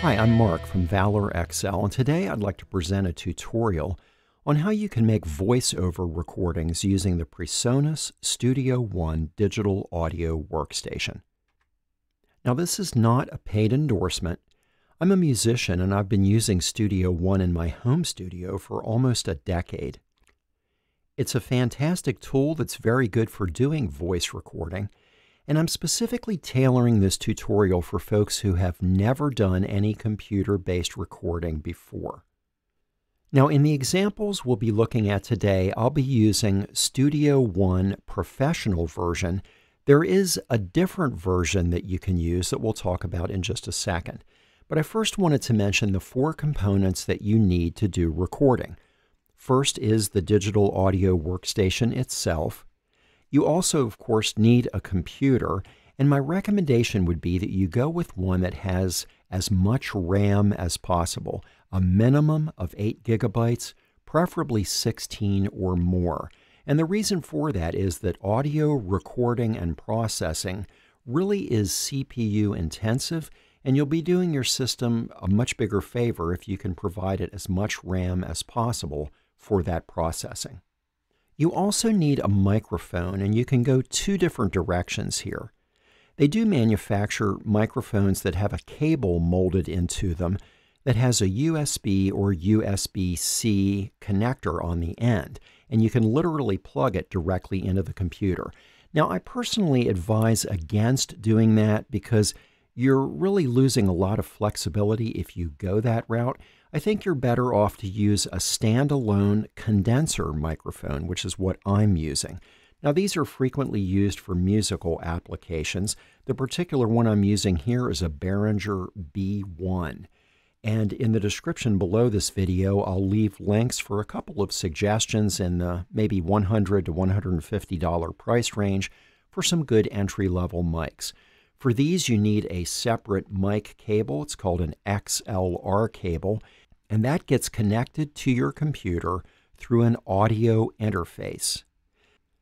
Hi, I'm Mark from Valor XL, and today I'd like to present a tutorial on how you can make voiceover recordings using the PreSonus Studio One digital audio workstation. Now, this is not a paid endorsement. I'm a musician and I've been using Studio One in my home studio for almost a decade. It's a fantastic tool that's very good for doing voice recording, and I'm specifically tailoring this tutorial for folks who have never done any computer-based recording before. Now, in the examples we'll be looking at today, I'll be using Studio One Professional version. There is a different version that you can use that we'll talk about in just a second. But I first wanted to mention the 4 components that you need to do recording. First is the digital audio workstation itself. You also, of course, need a computer, and my recommendation would be that you go with one that has as much RAM as possible, a minimum of 8 gigabytes, preferably 16 or more. And the reason for that is that audio recording and processing really is CPU intensive, and you'll be doing your system a much bigger favor if you can provide it as much RAM as possible for that processing. You also need a microphone, and you can go 2 different directions here. They do manufacture microphones that have a cable molded into them that has a USB or USB-C connector on the end, and you can literally plug it directly into the computer. Now, I personally advise against doing that because you're really losing a lot of flexibility if you go that route. I think you're better off to use a standalone condenser microphone, which is what I'm using. Now, these are frequently used for musical applications. The particular one I'm using here is a Behringer B1. And in the description below this video, I'll leave links for a couple of suggestions in the maybe $100 to $150 price range for some good entry-level mics. For these, you need a separate mic cable. It's called an XLR cable, and that gets connected to your computer through an audio interface.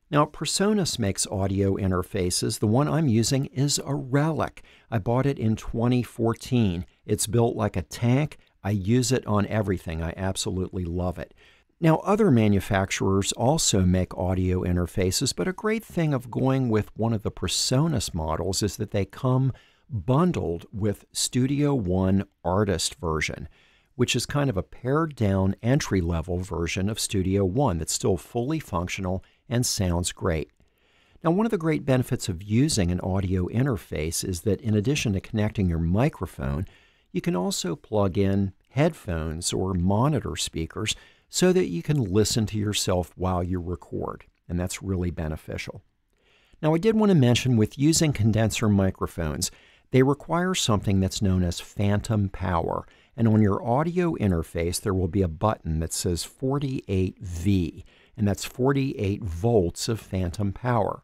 Now, PreSonus makes audio interfaces. The one I'm using is a relic. I bought it in 2014. It's built like a tank. I use it on everything. I absolutely love it. Now, other manufacturers also make audio interfaces, but a great thing of going with one of the PreSonus models is that they come bundled with Studio One Artist version, which is kind of a pared-down entry-level version of Studio One that's still fully functional and sounds great. Now, one of the great benefits of using an audio interface is that in addition to connecting your microphone, you can also plug in headphones or monitor speakers so that you can listen to yourself while you record, and that's really beneficial. Now, I did want to mention with using condenser microphones, they require something that's known as phantom power, and on your audio interface there will be a button that says 48V, and that's 48 volts of phantom power.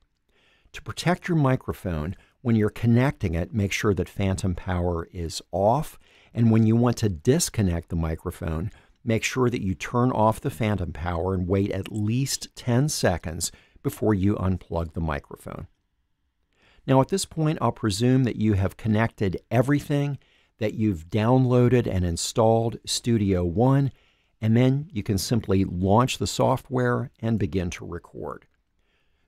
To protect your microphone, when you're connecting it, make sure that phantom power is off, and when you want to disconnect the microphone, make sure that you turn off the phantom power and wait at least 10 seconds before you unplug the microphone. Now, at this point, I'll presume that you have connected everything, that you've downloaded and installed Studio One, and then you can simply launch the software and begin to record.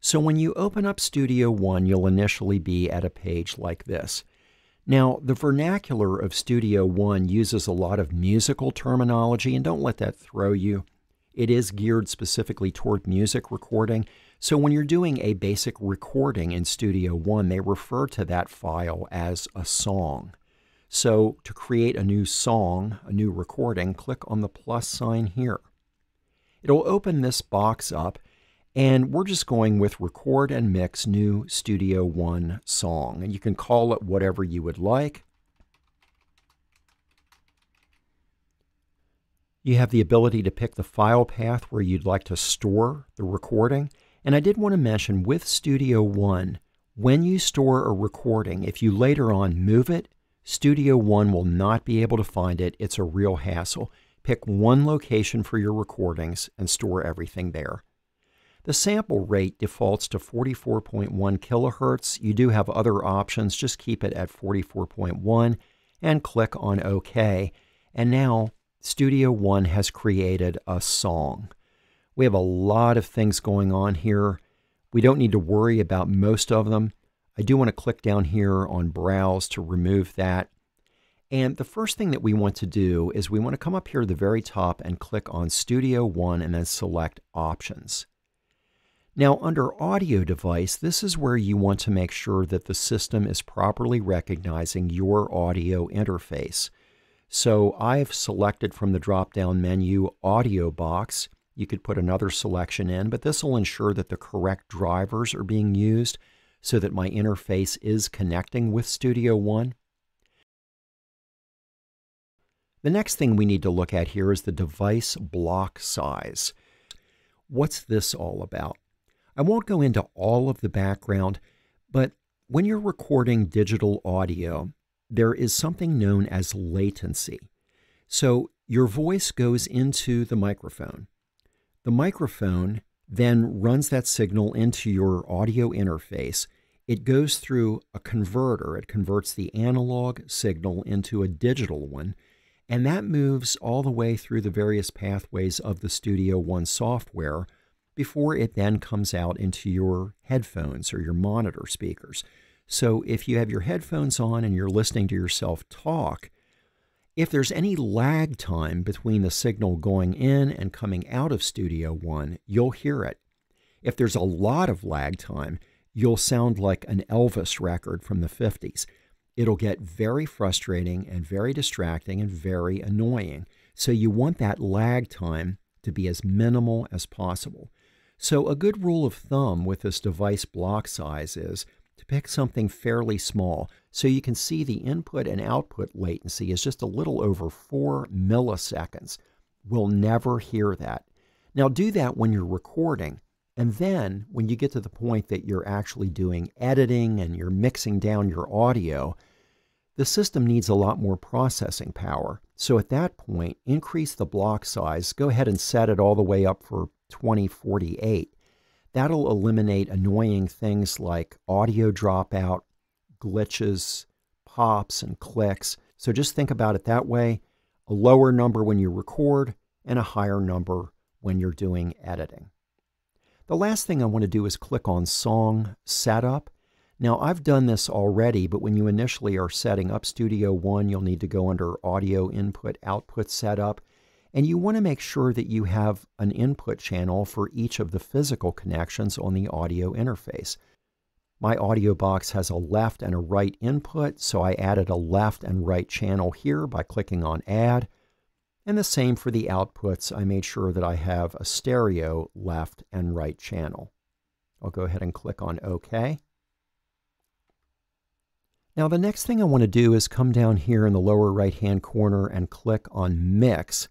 So when you open up Studio One, you'll initially be at a page like this. Now, the vernacular of Studio One uses a lot of musical terminology, and don't let that throw you. It is geared specifically toward music recording, so when you're doing a basic recording in Studio One, they refer to that file as a song. So to create a new song, a new recording, click on the plus sign here. It'll open this box up, and we're just going with record and mix new Studio One song. And you can call it whatever you would like. You have the ability to pick the file path where you'd like to store the recording. And I did want to mention with Studio One, when you store a recording, if you later on move it, Studio One will not be able to find it. It's a real hassle. Pick one location for your recordings and store everything there. The sample rate defaults to 44.1 kilohertz. You do have other options. Just keep it at 44.1. and click on OK. And now Studio One has created a song. We have a lot of things going on here. We don't need to worry about most of them. I do want to click down here on Browse to remove that. And the first thing that we want to do is we want to come up here to the very top and click on Studio One and then select Options. Now under Audio Device, this is where you want to make sure that the system is properly recognizing your audio interface. So I've selected from the drop-down menu Audio Box. You could put another selection in, but this will ensure that the correct drivers are being used so that my interface is connecting with Studio One. The next thing we need to look at here is the device block size. What's this all about? I won't go into all of the background, but when you're recording digital audio, there is something known as latency. So your voice goes into the microphone. The microphone then runs that signal into your audio interface. It goes through a converter. It converts the analog signal into a digital one, and that moves all the way through the various pathways of the Studio One software before it then comes out into your headphones or your monitor speakers. So if you have your headphones on and you're listening to yourself talk, if there's any lag time between the signal going in and coming out of Studio One, you'll hear it. If there's a lot of lag time, you'll sound like an Elvis record from the 50s. It'll get very frustrating and very distracting and very annoying. So you want that lag time to be as minimal as possible. So a good rule of thumb with this device block size is to pick something fairly small. So you can see the input and output latency is just a little over 4 milliseconds. We'll never hear that. Now do that when you're recording. And then when you get to the point that you're actually doing editing and you're mixing down your audio, the system needs a lot more processing power. So at that point, increase the block size. Go ahead and set it all the way up for 2048. That'll eliminate annoying things like audio dropout, glitches, pops, and clicks. So just think about it that way. A lower number when you record and a higher number when you're doing editing. The last thing I want to do is click on Song Setup. Now I've done this already, but when you initially are setting up Studio One, you'll need to go under Audio Input Output Setup, and you want to make sure that you have an input channel for each of the physical connections on the audio interface. My audio box has a left and a right input, so I added a left and right channel here by clicking on Add. And the same for the outputs. I made sure that I have a stereo left and right channel. I'll go ahead and click on OK. Now the next thing I want to do is come down here in the lower right-hand corner and click on Mix.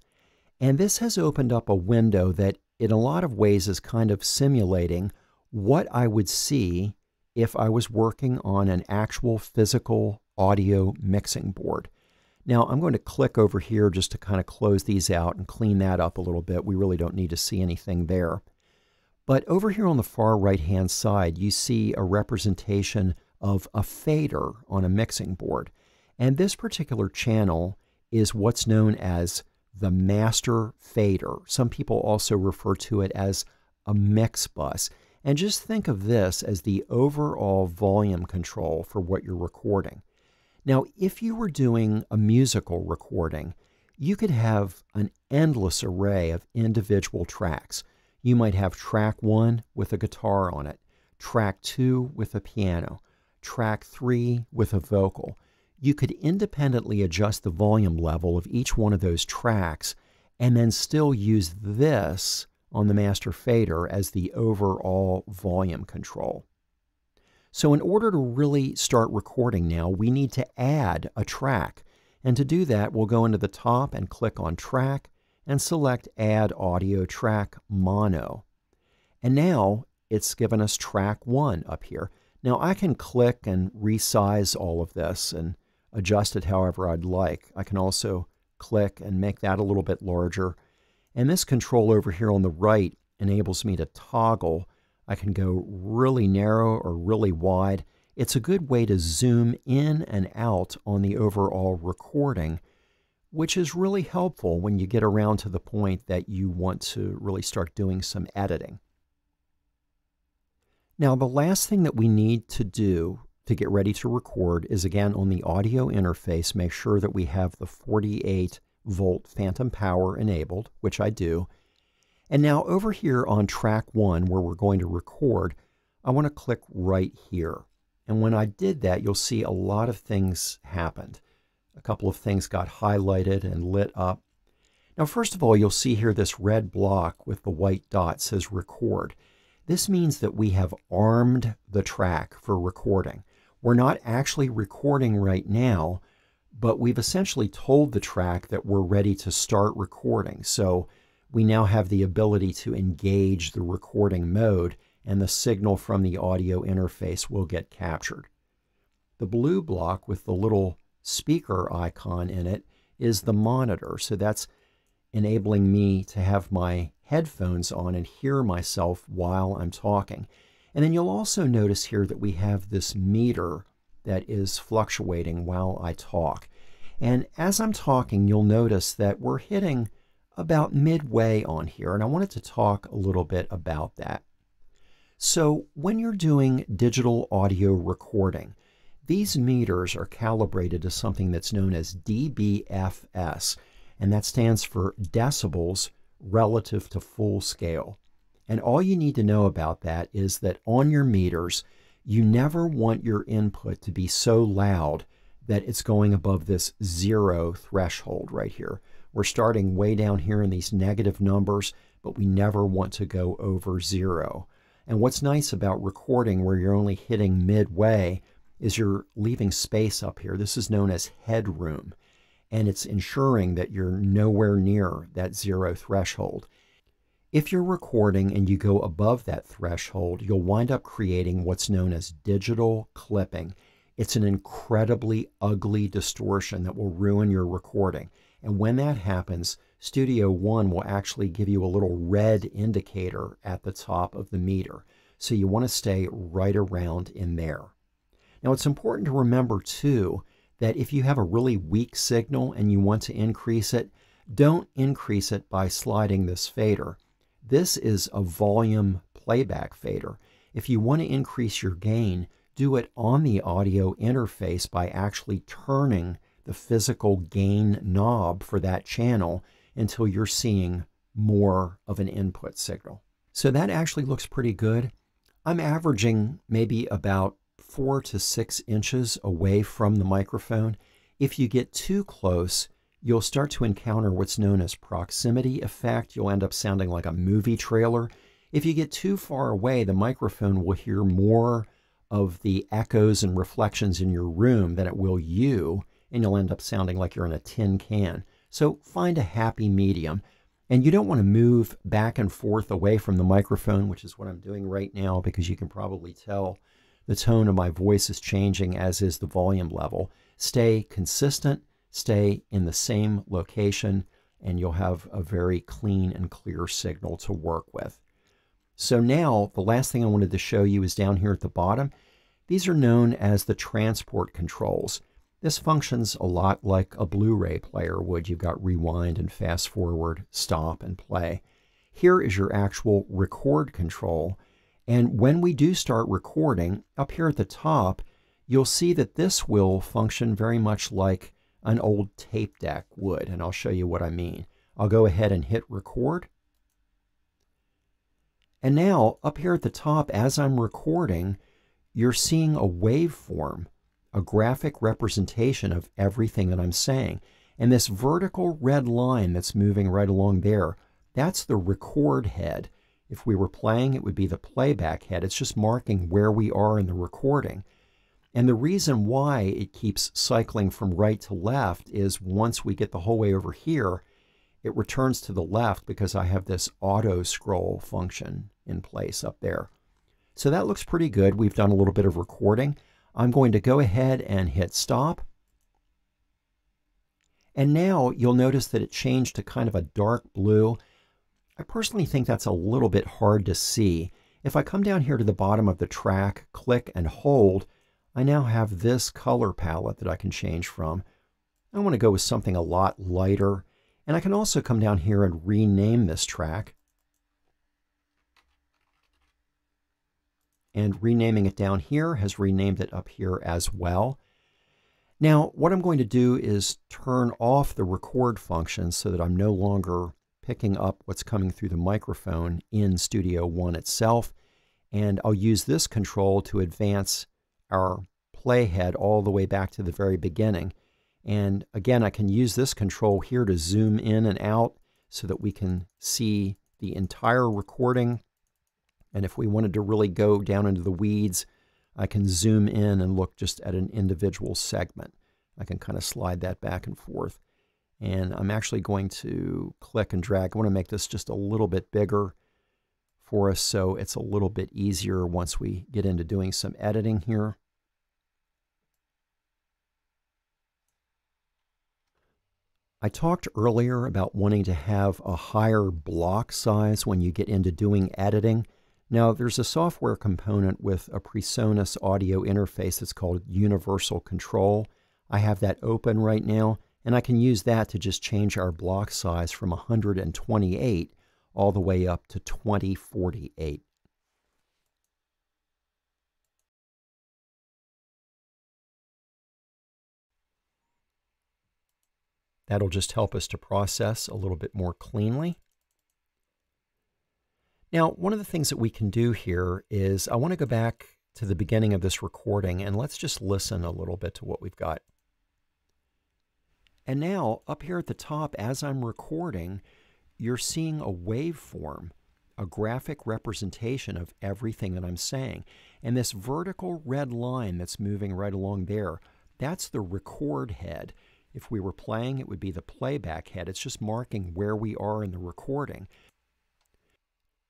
And this has opened up a window that in a lot of ways is kind of simulating what I would see if I was working on an actual physical audio mixing board. Now I'm going to click over here just to kind of close these out and clean that up a little bit. We really don't need to see anything there. But over here on the far right-hand side, you see a representation of a fader on a mixing board. And this particular channel is what's known as the master fader. Some people also refer to it as a mix bus. And just think of this as the overall volume control for what you're recording. Now, if you were doing a musical recording, you could have an endless array of individual tracks. You might have track 1 with a guitar on it, track 2 with a piano, track 3 with a vocal. You could independently adjust the volume level of each one of those tracks and then still use this on the master fader as the overall volume control. So in order to really start recording now, we need to add a track. And to do that, we'll go into the top and click on Track and select Add Audio Track Mono. And now it's given us track 1 up here. Now I can click and resize all of this and adjust it however I'd like. I can also click and make that a little bit larger. And this control over here on the right enables me to toggle. I can go really narrow or really wide. it's a good way to zoom in and out on the overall recording, which is really helpful when you get around to the point that you want to really start doing some editing. Now, the last thing that we need to do to get ready to record is, again, on the audio interface, make sure that we have the 48-volt phantom power enabled, which I do. And now over here on track 1, where we're going to record, I want to click right here. And when I did that, you'll see a lot of things happened. A couple of things got highlighted and lit up. Now, first of all, you'll see here this red block with the white dot says record. This means that we have armed the track for recording. We're not actually recording right now, but we've essentially told the track that we're ready to start recording. So we now have the ability to engage the recording mode, and the signal from the audio interface will get captured. The blue block with the little speaker icon in it is the monitor. So that's enabling me to have my headphones on and hear myself while I'm talking. And then you'll also notice here that we have this meter that is fluctuating while I talk. And as I'm talking, you'll notice that we're hitting about midway on here, and I wanted to talk a little bit about that. So when you're doing digital audio recording, these meters are calibrated to something that's known as dBFS, and that stands for decibels relative to full scale. And all you need to know about that is that on your meters, you never want your input to be so loud that it's going above this 0 threshold right here. We're starting way down here in these negative numbers, but we never want to go over 0. And what's nice about recording where you're only hitting midway is you're leaving space up here. This is known as headroom, and it's ensuring that you're nowhere near that 0 threshold. If you're recording and you go above that threshold, you'll wind up creating what's known as digital clipping. It's an incredibly ugly distortion that will ruin your recording. And when that happens, Studio One will actually give you a little red indicator at the top of the meter. So you want to stay right around in there. Now, it's important to remember, too, that if you have a really weak signal and you want to increase it, don't increase it by sliding this fader. This is a volume playback fader. If you want to increase your gain, do it on the audio interface by actually turning the physical gain knob for that channel until you're seeing more of an input signal. So that actually looks pretty good. I'm averaging maybe about 4 to 6 inches away from the microphone. If you get too close, you'll start to encounter what's known as proximity effect. You'll end up sounding like a movie trailer. If you get too far away, the microphone will hear more of the echoes and reflections in your room than it will you, and you'll end up sounding like you're in a tin can. So find a happy medium. And you don't want to move back and forth away from the microphone, which is what I'm doing right now, because you can probably tell the tone of my voice is changing, as is the volume level. Stay consistent, stay in the same location, and you'll have a very clean and clear signal to work with. So now, the last thing I wanted to show you is down here at the bottom. These are known as the transport controls. This functions a lot like a Blu-ray player would. You've got rewind and fast forward, stop and play. Here is your actual record control. And when we do start recording, up here at the top, you'll see that this will function very much like an old tape deck would, and I'll show you what I mean. I'll go ahead and hit record. And now, up here at the top, as I'm recording, you're seeing a waveform, a graphic representation of everything that I'm saying. And this vertical red line that's moving right along there, that's the record head. If we were playing, it would be the playback head. It's just marking where we are in the recording. And the reason why it keeps cycling from right to left is once we get the whole way over here, it returns to the left because I have this auto scroll function in place up there. So that looks pretty good. We've done a little bit of recording. I'm going to go ahead and hit stop. And now you'll notice that it changed to kind of a dark blue. I personally think that's a little bit hard to see. If I come down here to the bottom of the track, click and hold, I now have this color palette that I can change from. I want to go with something a lot lighter, and I can also come down here and rename this track. And renaming it down here has renamed it up here as well. Now, what I'm going to do is turn off the record function so that I'm no longer picking up what's coming through the microphone in Studio One itself. And I'll use this control to advance our playhead all the way back to the very beginning. And again, I can use this control here to zoom in and out so that we can see the entire recording. And if we wanted to really go down into the weeds, I can zoom in and look just at an individual segment. I can kind of slide that back and forth. And I'm actually going to click and drag. I want to make this just a little bit bigger for us so it's a little bit easier once we get into doing some editing here. I talked earlier about wanting to have a higher block size when you get into doing editing. Now, there's a software component with a PreSonus audio interface that's called Universal Control. I have that open right now, and I can use that to just change our block size from 128 all the way up to 2048. That'll just help us to process a little bit more cleanly. Now, one of the things that we can do here is I want to go back to the beginning of this recording and let's just listen a little bit to what we've got. And now, up here at the top, as I'm recording, you're seeing a waveform, a graphic representation of everything that I'm saying. And this vertical red line that's moving right along there, that's the record head. If we were playing, it would be the playback head. It's just marking where we are in the recording.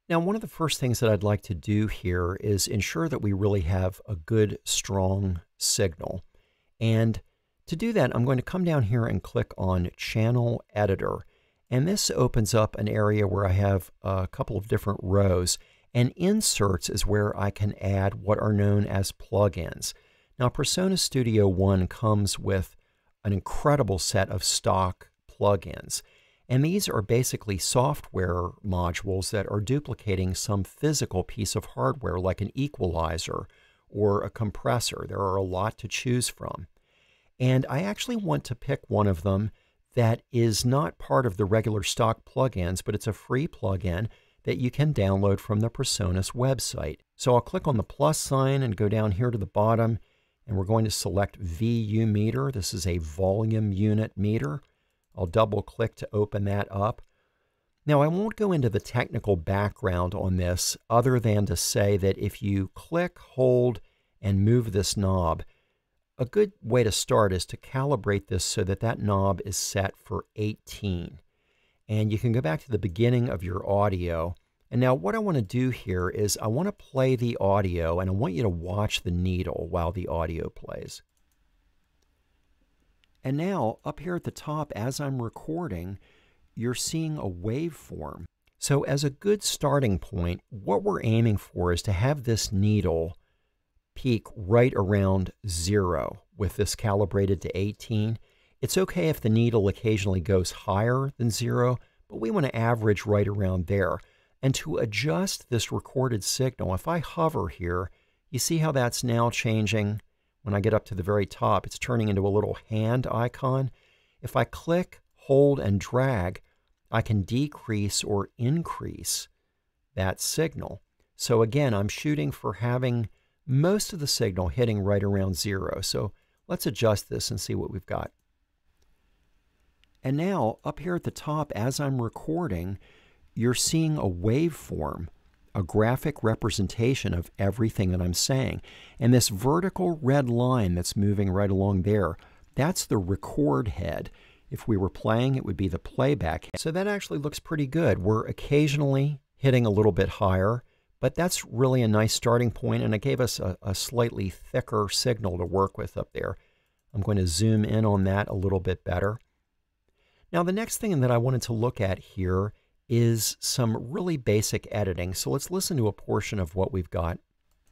Now, one of the first things that I'd like to do here is ensure that we really have a good, strong signal. And to do that, I'm going to come down here and click on Channel Editor. And this opens up an area where I have a couple of different rows. And Inserts is where I can add what are known as plugins. Now, PreSonus Studio One comes with an incredible set of stock plugins. And these are basically software modules that are duplicating some physical piece of hardware like an equalizer or a compressor. There are a lot to choose from. And I actually want to pick one of them that is not part of the regular stock plugins, but it's a free plugin that you can download from the PreSonus website. So I'll click on the plus sign and go down here to the bottom, and we're going to select VU meter. This is a volume unit meter. I'll double click to open that up. Now, I won't go into the technical background on this other than to say that if you click, hold, and move this knob, a good way to start is to calibrate this so that that knob is set for 18. And you can go back to the beginning of your audio. And now what I want to do here is I want to play the audio, and I want you to watch the needle while the audio plays. And now, up here at the top, as I'm recording, you're seeing a waveform. So as a good starting point, what we're aiming for is to have this needle peak right around 0 with this calibrated to 18. It's okay if the needle occasionally goes higher than 0, but we want to average right around there. And to adjust this recorded signal, if I hover here, you see how that's now changing. When I get up to the very top, it's turning into a little hand icon. If I click, hold, and drag, I can decrease or increase that signal. So again, I'm shooting for having most of the signal hitting right around 0. So let's adjust this and see what we've got. And now, up here at the top, as I'm recording, you're seeing a waveform, a graphic representation of everything that I'm saying. And this vertical red line that's moving right along there, that's the record head. If we were playing, it would be the playback head. So that actually looks pretty good. We're occasionally hitting a little bit higher, but that's really a nice starting point, and it gave us a slightly thicker signal to work with up there. I'm going to zoom in on that a little bit better. Now, the next thing that I wanted to look at here is some really basic editing. So let's listen to a portion of what we've got.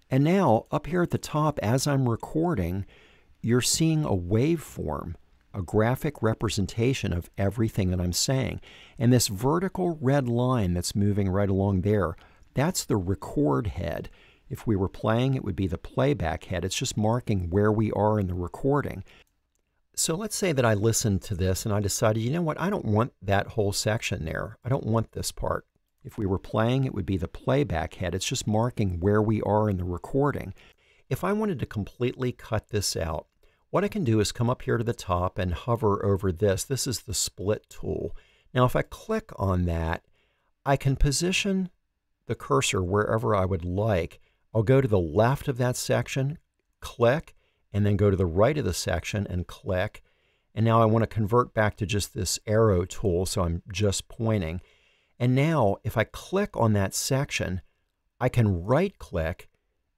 And now, up here at the top, as I'm recording, you're seeing a waveform, a graphic representation of everything that I'm saying. And this vertical red line that's moving right along there, that's the record head. If we were playing, it would be the playback head. It's just marking where we are in the recording. So let's say that I listened to this and I decided, you know what, I don't want that whole section there. I don't want this part. If we were playing, it would be the playback head. It's just marking where we are in the recording. If I wanted to completely cut this out, what I can do is come up here to the top and hover over this. This is the split tool. Now, if I click on that, I can position the cursor wherever I would like. I'll go to the left of that section, click, and then go to the right of the section and click. And now I want to convert back to just this arrow tool, so I'm just pointing. And now, if I click on that section, I can right-click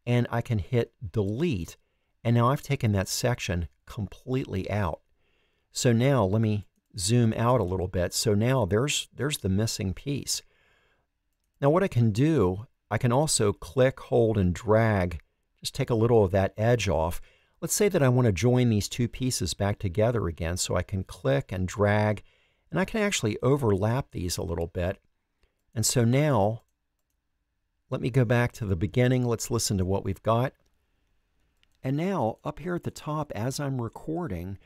and I can hit delete. And now I've taken that section completely out. So now let me zoom out a little bit. So now there's the missing piece. Now what I can do, I can also click, hold, and drag, just take a little of that edge off. Let's say that I want to join these two pieces back together again, so I can click and drag, and I can actually overlap these a little bit. And so now, let me go back to the beginning. Let's listen to what we've got. And now, up here at the top, as I'm recording,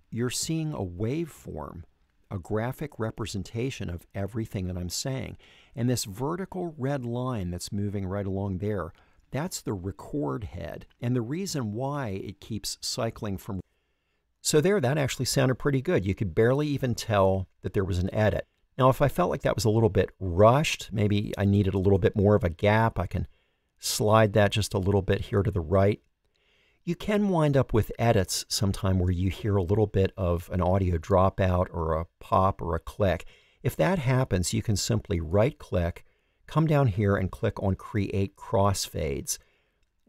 you're seeing a waveform, a graphic representation of everything that I'm saying. And this vertical red line that's moving right along there, that's the record head. And the reason why it keeps cycling from... So there, that actually sounded pretty good. You could barely even tell that there was an edit. Now, if I felt like that was a little bit rushed, maybe I needed a little bit more of a gap, I can slide that just a little bit here to the right. You can wind up with edits sometime where you hear a little bit of an audio dropout or a pop or a click. If that happens, you can simply right-click, come down here and click on Create Crossfades.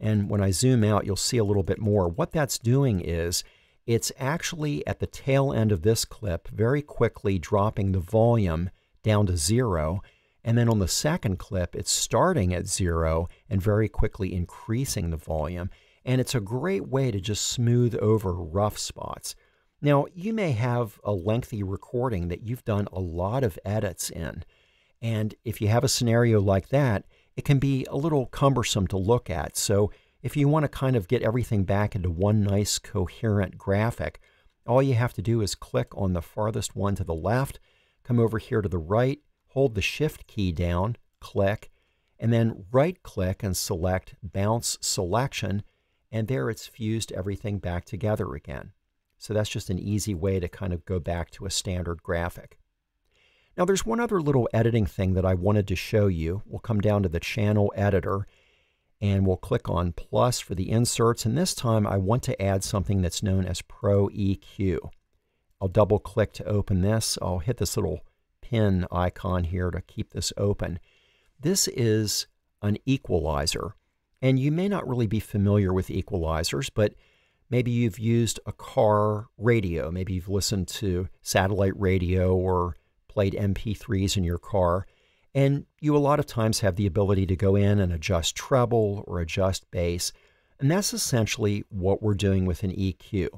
And when I zoom out, you'll see a little bit more. What that's doing is it's actually at the tail end of this clip very quickly dropping the volume down to 0. And then on the second clip, it's starting at 0 and very quickly increasing the volume. And it's a great way to just smooth over rough spots. Now, you may have a lengthy recording that you've done a lot of edits in. And if you have a scenario like that, it can be a little cumbersome to look at. So if you want to kind of get everything back into one nice coherent graphic, all you have to do is click on the farthest one to the left, come over here to the right, hold the Shift key down, click, and then right-click and select Bounce Selection, and there it's fused everything back together again. So that's just an easy way to kind of go back to a standard graphic. Now there's one other little editing thing that I wanted to show you. We'll come down to the channel editor and we'll click on plus for the inserts, and this time I want to add something that's known as Pro EQ. I'll double click to open this. I'll hit this little pin icon here to keep this open. This is an equalizer. And you may not really be familiar with equalizers, but maybe you've used a car radio. Maybe you've listened to satellite radio or played MP3s in your car. And you a lot of times have the ability to go in and adjust treble or adjust bass. And that's essentially what we're doing with an EQ.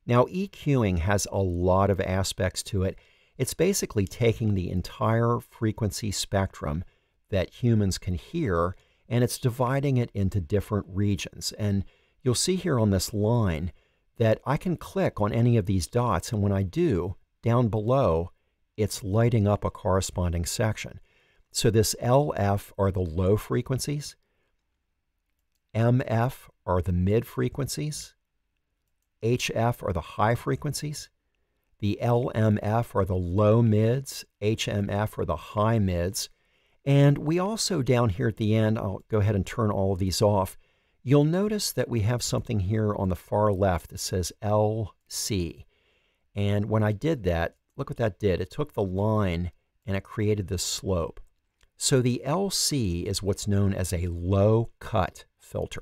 Now, EQing has a lot of aspects to it. It's basically taking the entire frequency spectrum that humans can hear, and it's dividing it into different regions. And you'll see here on this line that I can click on any of these dots, and when I do, down below, it's lighting up a corresponding section. So this LF are the low frequencies, MF are the mid frequencies, HF are the high frequencies, the LMF are the low mids, HMF are the high mids, and we also down here at the end, I'll go ahead and turn all of these off, you'll notice that we have something here on the far left that says LC. And when I did that, look what that did. It took the line and it created this slope. So the LC is what's known as a low cut filter.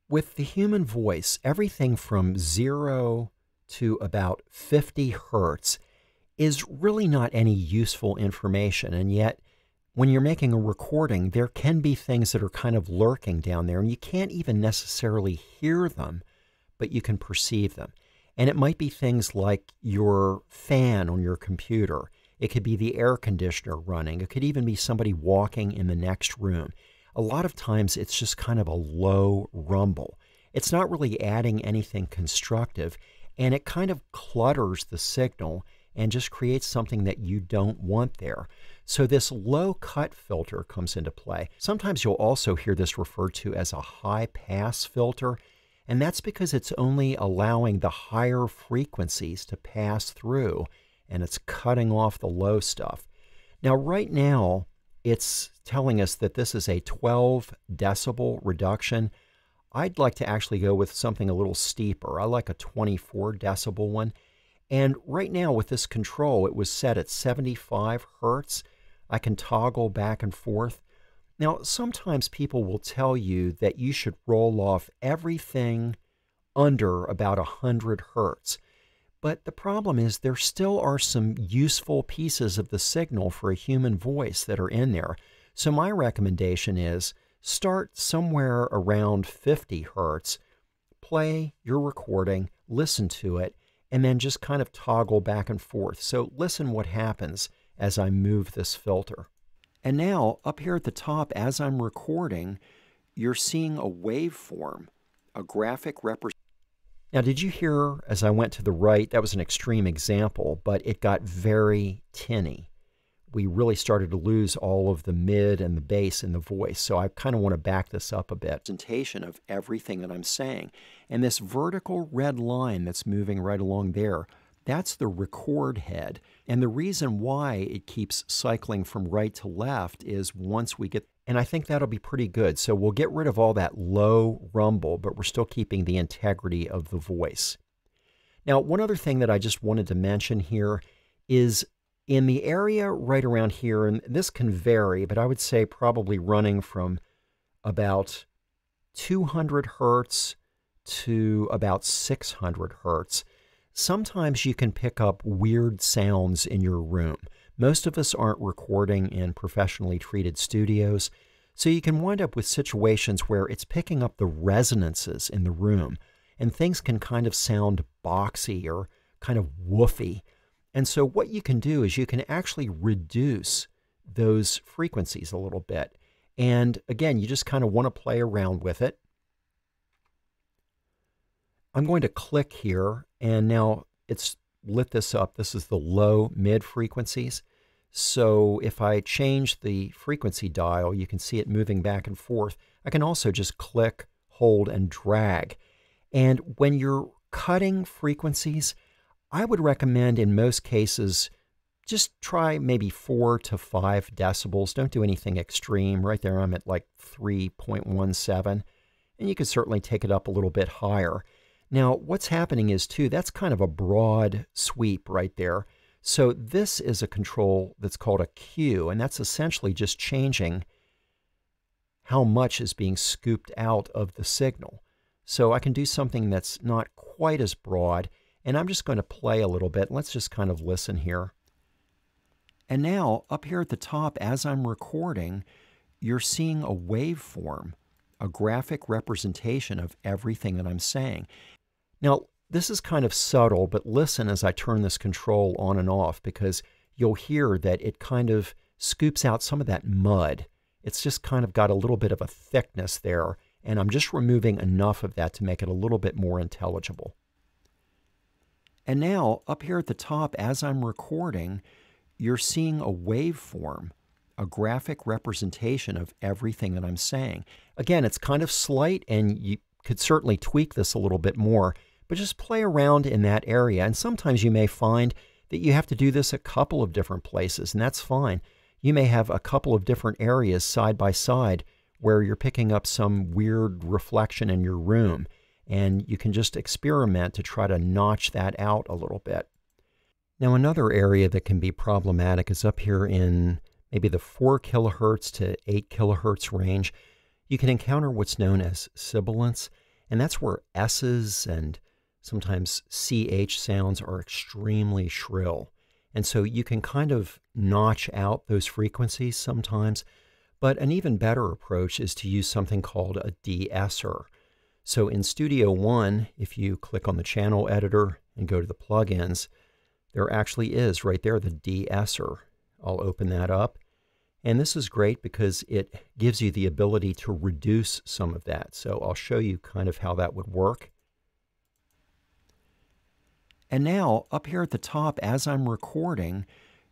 With the human voice, everything from 0 to about 50 hertz is really not any useful information, and yet when you're making a recording, there can be things that are kind of lurking down there, and you can't even necessarily hear them, but you can perceive them. And it might be things like your fan on your computer. It could be the air conditioner running. It could even be somebody walking in the next room. A lot of times it's just kind of a low rumble. It's not really adding anything constructive, and it kind of clutters the signal and just creates something that you don't want there. So this low cut filter comes into play. Sometimes you'll also hear this referred to as a high pass filter, and that's because it's only allowing the higher frequencies to pass through, and it's cutting off the low stuff. Now, right now, it's telling us that this is a 12 decibel reduction. I'd like to actually go with something a little steeper. I like a 24 decibel one. And right now with this control, it was set at 75 hertz. I can toggle back and forth. Now, sometimes people will tell you that you should roll off everything under about 100 hertz. But the problem is there still are some useful pieces of the signal for a human voice that are in there. So my recommendation is start somewhere around 50 hertz, play your recording, listen to it, and then just kind of toggle back and forth. So listen what happens as I move this filter. And now, up here at the top, as I'm recording, you're seeing a waveform, a graphic representation. Now, did you hear as I went to the right? That was an extreme example, but it got very tinny. We really started to lose all of the mid and the bass in the voice. So I kind of want to back this up a bit. Presentation of everything that I'm saying. And this vertical red line that's moving right along there, that's the record head. And the reason why it keeps cycling from right to left is once we get, and I think that'll be pretty good. So we'll get rid of all that low rumble, but we're still keeping the integrity of the voice. Now, one other thing that I just wanted to mention here is in the area right around here, and this can vary, but I would say probably running from about 200 hertz to about 600 hertz. Sometimes you can pick up weird sounds in your room. Most of us aren't recording in professionally treated studios, so you can wind up with situations where it's picking up the resonances in the room, and things can kind of sound boxy or kind of woofy. And so what you can do is you can actually reduce those frequencies a little bit. And again, you just kind of want to play around with it. I'm going to click here, and now it's lit this up. This is the low mid frequencies. So if I change the frequency dial, you can see it moving back and forth. I can also just click, hold, and drag. And when you're cutting frequencies, I would recommend in most cases, just try maybe 4 to 5 decibels. Don't do anything extreme. Right there, I'm at like 3.17. And you could certainly take it up a little bit higher. Now, what's happening is, too, that's kind of a broad sweep right there. So this is a control that's called a Q, and that's essentially just changing how much is being scooped out of the signal. So I can do something that's not quite as broad, and I'm just going to play a little bit. Let's just kind of listen here. And now, up here at the top, as I'm recording, you're seeing a waveform, a graphic representation of everything that I'm saying. Now, this is kind of subtle, but listen as I turn this control on and off, because you'll hear that it kind of scoops out some of that mud. It's just kind of got a little bit of a thickness there, and I'm just removing enough of that to make it a little bit more intelligible. And now, up here at the top, as I'm recording, you're seeing a waveform, a graphic representation of everything that I'm saying. Again, it's kind of slight, and you could certainly tweak this a little bit more, but just play around in that area. And sometimes you may find that you have to do this a couple of different places, and that's fine. You may have a couple of different areas side by side where you're picking up some weird reflection in your room, and you can just experiment to try to notch that out a little bit. Now, another area that can be problematic is up here in maybe the 4 kilohertz to 8 kilohertz range. You can encounter what's known as sibilance, and that's where S's and sometimes CH sounds are extremely shrill. And so you can kind of notch out those frequencies sometimes. But an even better approach is to use something called a de-esser. So in Studio One, if you click on the channel editor and go to the plugins, there actually is right there the de-esser. I'll open that up. And this is great because it gives you the ability to reduce some of that. So I'll show you kind of how that would work. And now up here at the top, as I'm recording,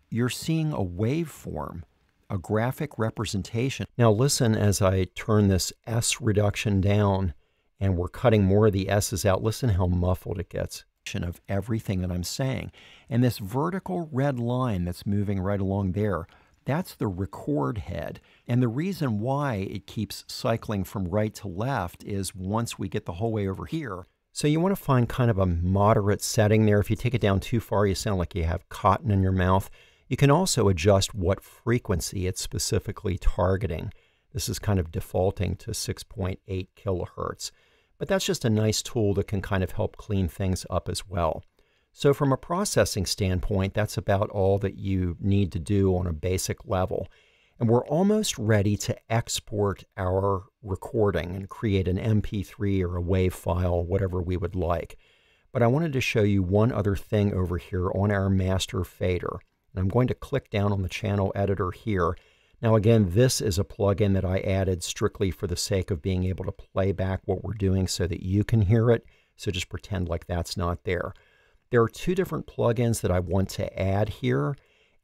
you're seeing a waveform, a graphic representation. Now listen as I turn this S reduction down and we're cutting more of the S's out. Listen how muffled it gets of everything that I'm saying. And this vertical red line that's moving right along there, that's the record head. And the reason why it keeps cycling from right to left is once we get the whole way over here. So you want to find kind of a moderate setting there. If you take it down too far, you sound like you have cotton in your mouth. You can also adjust what frequency it's specifically targeting. This is kind of defaulting to 6.8 kilohertz. But that's just a nice tool that can kind of help clean things up as well. So from a processing standpoint, that's about all that you need to do on a basic level. And we're almost ready to export our recording and create an MP3 or a WAV file, whatever we would like. But I wanted to show you one other thing over here on our master fader. And I'm going to click down on the channel editor here. Now again, this is a plugin that I added strictly for the sake of being able to play back what we're doing so that you can hear it. So just pretend like that's not there. There are two different plugins that I want to add here.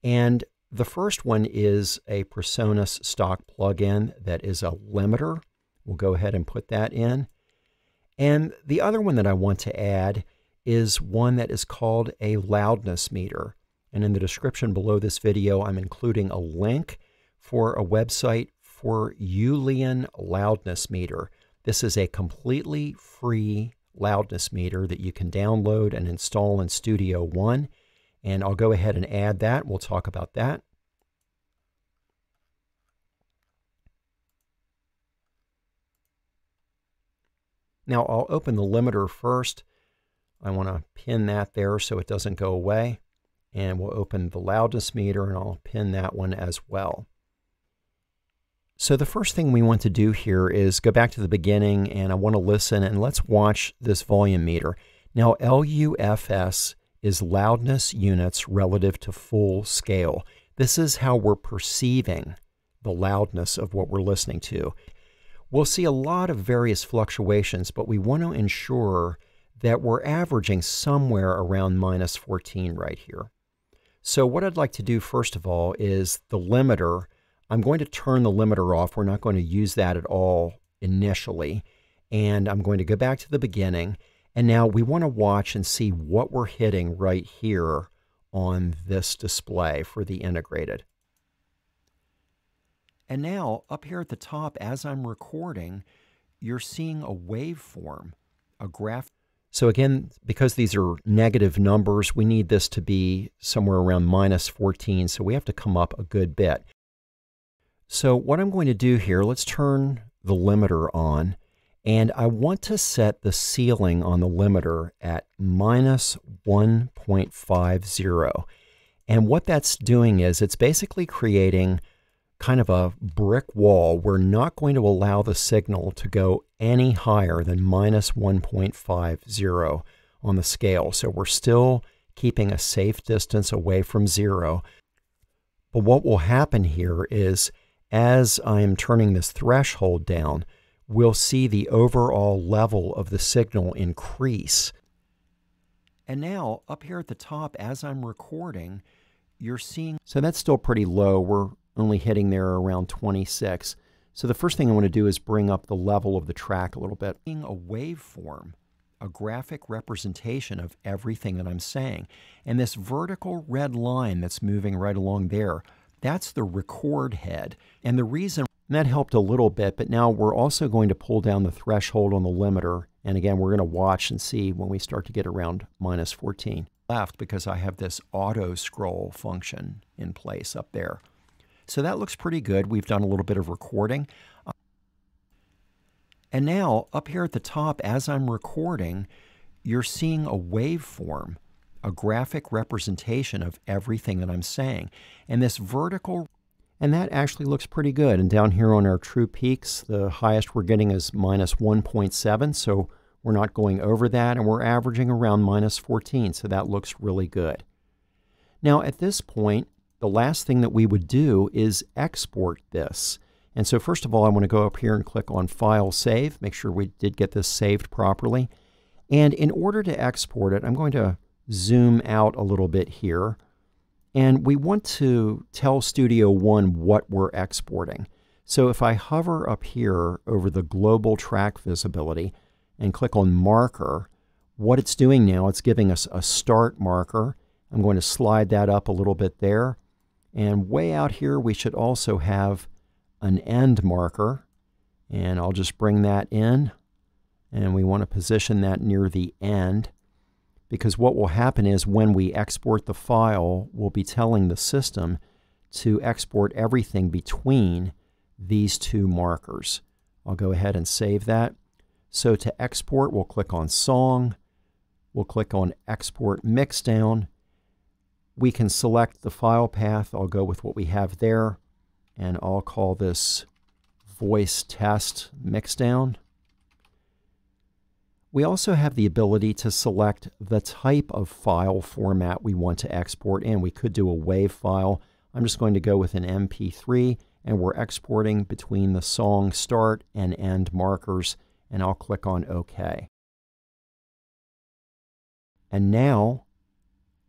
And the first one is a PreSonus stock plugin that is a limiter. We'll go ahead and put that in. And the other one that I want to add is one that is called a loudness meter. And in the description below this video, I'm including a link for a website for Ulian loudness meter. This is a completely free loudness meter that you can download and install in Studio One. And I'll go ahead and add that. We'll talk about that. Now I'll open the limiter first. I want to pin that there so it doesn't go away. And we'll open the loudness meter and I'll pin that one as well. So the first thing we want to do here is go back to the beginning and I want to listen and let's watch this volume meter. Now LUFS is loudness units relative to full scale. This is how we're perceiving the loudness of what we're listening to. We'll see a lot of various fluctuations, but we want to ensure that we're averaging somewhere around -14 right here. So what I'd like to do first of all is the limiter. I'm going to turn the limiter off. We're not going to use that at all initially. And I'm going to go back to the beginning. And now we want to watch and see what we're hitting right here on this display for the integrated. And now up here at the top, as I'm recording, you're seeing a waveform, a graph. So again, because these are negative numbers, we need this to be somewhere around -14. So we have to come up a good bit. So what I'm going to do here, let's turn the limiter on. And I want to set the ceiling on the limiter at -1.50. And what that's doing is it's basically creating kind of a brick wall. We're not going to allow the signal to go any higher than -1.50 on the scale. So we're still keeping a safe distance away from 0. But what will happen here is as I'm turning this threshold down, we'll see the overall level of the signal increase. And now up here at the top, as I'm recording, you're seeing, so that's still pretty low. We're only hitting there around 26. So the first thing I want to do is bring up the level of the track a little bit. A waveform, a graphic representation of everything that I'm saying. And this vertical red line that's moving right along there, that's the record head. And the reason that helped a little bit, but now we're also going to pull down the threshold on the limiter. And again, we're going to watch and see when we start to get around -14. Left because I have this auto scroll function in place up there. So that looks pretty good. We've done a little bit of recording. And now up here at the top, as I'm recording, you're seeing a waveform, a graphic representation of everything that I'm saying. And this vertical, and that actually looks pretty good. And down here on our true peaks, the highest we're getting is minus 1.7, so we're not going over that, and we're averaging around minus 14, so that looks really good. Now at this point, the last thing that we would do is export this. And so first of all, I want to go up here and click on File Save, make sure we did get this saved properly. And in order to export it, I'm going to zoom out a little bit here. And we want to tell Studio One what we're exporting. So if I hover up here over the global track visibility and click on Marker, what it's doing now, it's giving us a start marker. I'm going to slide that up a little bit there. And way out here, we should also have an end marker. And I'll just bring that in. And we want to position that near the end, because what will happen is when we export the file, we'll be telling the system to export everything between these two markers. I'll go ahead and save that. So to export, we'll click on Song. We'll click on Export Mixdown. We can select the file path. I'll go with what we have there, and I'll call this Voice Test Mixdown. We also have the ability to select the type of file format we want to export in. We could do a WAV file. I'm just going to go with an MP3, and we're exporting between the song start and end markers, and I'll click on OK. And now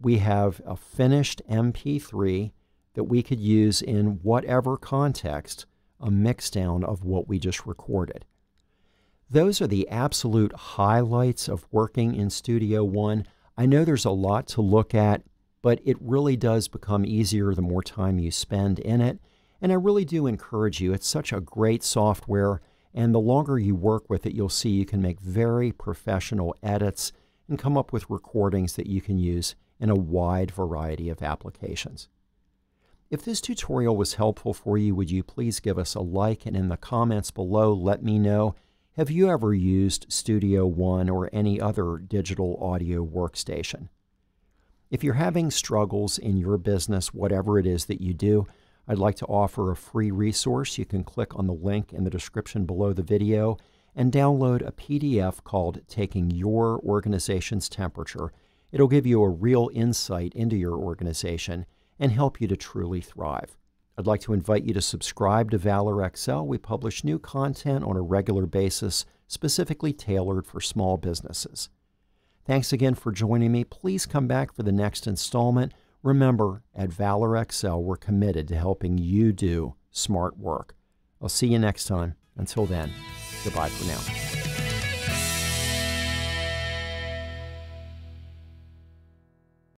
we have a finished MP3 that we could use in whatever context, a mixdown of what we just recorded. Those are the absolute highlights of working in Studio One. I know there's a lot to look at, but it really does become easier the more time you spend in it. And I really do encourage you. It's such a great software, and the longer you work with it, you'll see you can make very professional edits and come up with recordings that you can use in a wide variety of applications. If this tutorial was helpful for you, would you please give us a like, and in the comments below, let me know, have you ever used Studio One or any other digital audio workstation? If you're having struggles in your business, whatever it is that you do, I'd like to offer a free resource. You can click on the link in the description below the video and download a PDF called Taking Your Organization's Temperature. It'll give you a real insight into your organization and help you to truly thrive. I'd like to invite you to subscribe to Valor Excel. We publish new content on a regular basis, specifically tailored for small businesses. Thanks again for joining me. Please come back for the next installment. Remember, at Valor Excel, we're committed to helping you do smart work. I'll see you next time. Until then, goodbye for now.